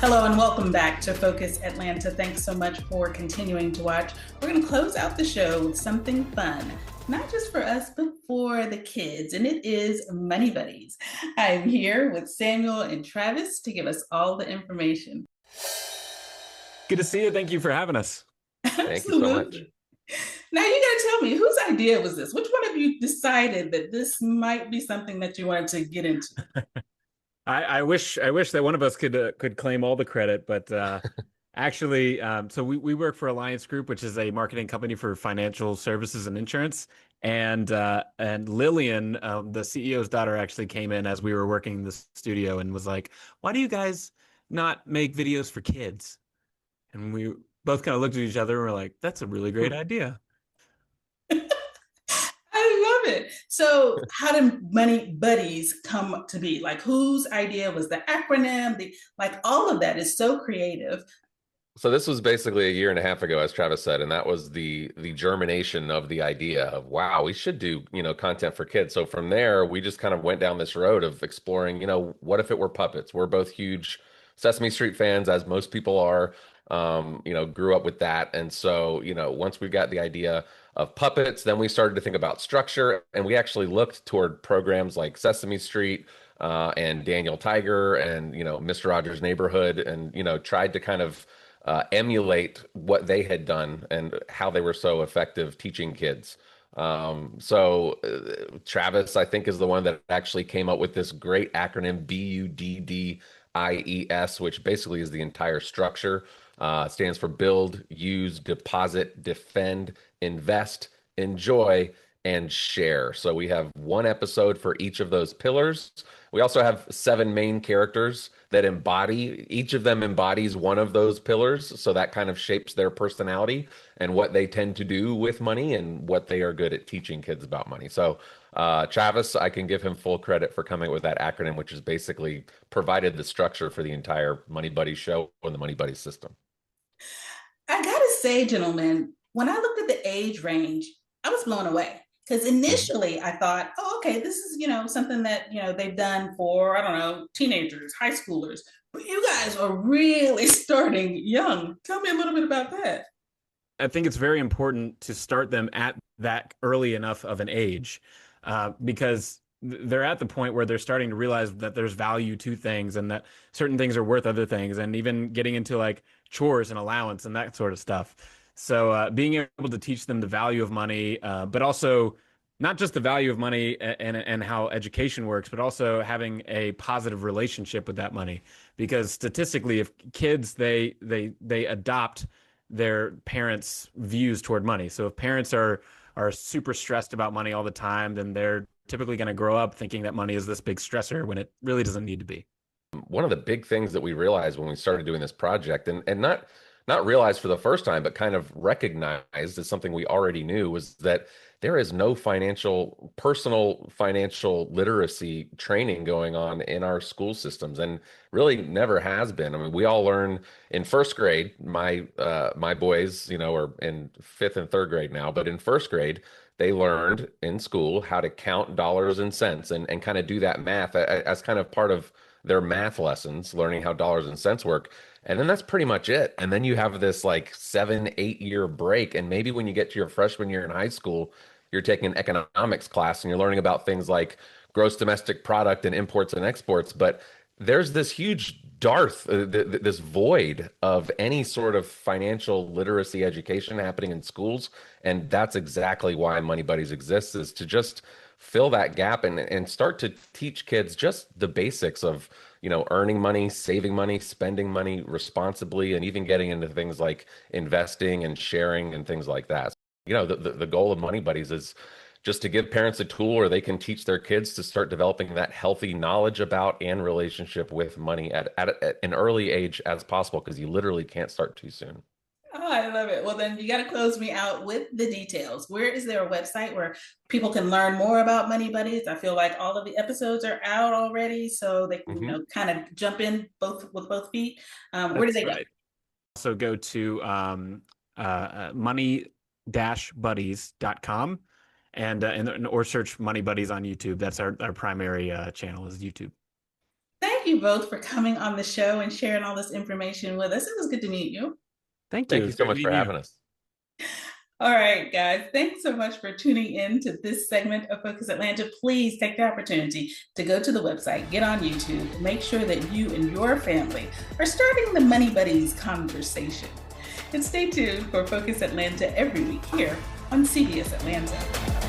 Hello and welcome back to Focus Atlanta. Thanks so much for continuing to watch. We're going to close out the show with something fun, not just for us, but for the kids, and it is Money Buddies. I'm here with Samuel and Travis to give us all the information. Good to see you. Thank you for having us. Thank you so much. Absolutely. Now you got to tell me, whose idea was this? Which one of you decided that this might be something that you wanted to get into? I wish that one of us could claim all the credit, but actually, so we work for Alliance Group, which is a marketing company for financial services and insurance. And Lillian, the CEO's daughter, actually came in as we were working in the studio and was like, "Why do you guys not make videos for kids?" And we both kind of looked at each other and were like, "That's a really great idea." I love it. So, how did Money Buddies come to be? Like, whose idea was the acronym? Like all of that is so creative. So this was basically a year and a half ago, as Travis said, and that was the germination of the idea of, wow, we should do, content for kids. So from there, we just kind of went down this road of exploring, what if it were puppets? We're both huge Sesame Street fans, as most people are. Grew up with that. And so, once we got the idea of puppets, then we started to think about structure, and we actually looked toward programs like Sesame Street, and Daniel Tiger and, Mr. Rogers' Neighborhood, and, tried to kind of emulate what they had done and how they were so effective teaching kids. Travis, I think, is the one that actually came up with this great acronym BUDDIES, which basically is the entire structure. Stands for build, use, deposit, defend, invest, enjoy, and share. So we have one episode for each of those pillars. We also have 7 main characters that embody, each of them embodies one of those pillars. So that kind of shapes their personality and what they tend to do with money and what they are good at teaching kids about money. So Travis, I can give him full credit for coming up with that acronym, which has basically provided the structure for the entire Money Buddy show and the Money Buddy system. I gotta say, gentlemen, when I looked at the age range, I was blown away. Because initially I thought, oh, okay, this is, something that, they've done for, I don't know, teenagers, high schoolers. But you guys are really starting young. Tell me a little bit about that. I think it's very important to start them at that early enough of an age, because they're at the point where they're starting to realize that there's value to things and that certain things are worth other things, and even getting into like chores and allowance and that sort of stuff. So being able to teach them the value of money, but also not just the value of money and how education works, but also having a positive relationship with that money. Because statistically, if kids they adopt their parents' views toward money. So if parents are super stressed about money all the time, then they're typically going to grow up thinking that money is this big stressor when it really doesn't need to be. One of the big things that we realized when we started doing this project, and not realized for the first time, but kind of recognized as something we already knew, was that there is no personal financial literacy training going on in our school systems, and really never has been. I mean, we all learn in first grade. My boys, are in fifth and third grade now, but in first grade, they learned in school how to count dollars and cents and kind of do that math as kind of part of their math lessons, learning how dollars and cents work. And then that's pretty much it. And then you have this like 7, 8 year break. And maybe when you get to your freshman year in high school, you're taking an economics class and you're learning about things like gross domestic product and imports and exports. But there's this huge dearth, this void of any sort of financial literacy education happening in schools. And that's exactly why Money Buddies exists, is to just fill that gap and start to teach kids just the basics of, earning money, saving money, spending money responsibly, and even getting into things like investing and sharing and things like that. The goal of Money Buddies is just to give parents a tool where they can teach their kids to start developing that healthy knowledge about and relationship with money at an early age as possible, because you literally can't start too soon. Oh, I love it. Well, then you got to close me out with the details. Where is there a website where people can learn more about Money Buddies? I feel like all of the episodes are out already, so they can, Mhm. kind of jump in both with both feet. Where do That's they go? right. So go to money-buddies.com and or search Money Buddies on YouTube. That's our primary channel is YouTube. Thank you both for coming on the show and sharing all this information with us. It was good to meet you. Thank you. Thank you so much for having us. All right, guys, thanks so much for tuning in to this segment of Focus Atlanta. Please take the opportunity to go to the website, get on YouTube, make sure that you and your family are starting the Money Buddies conversation. And stay tuned for Focus Atlanta every week here on CBS Atlanta.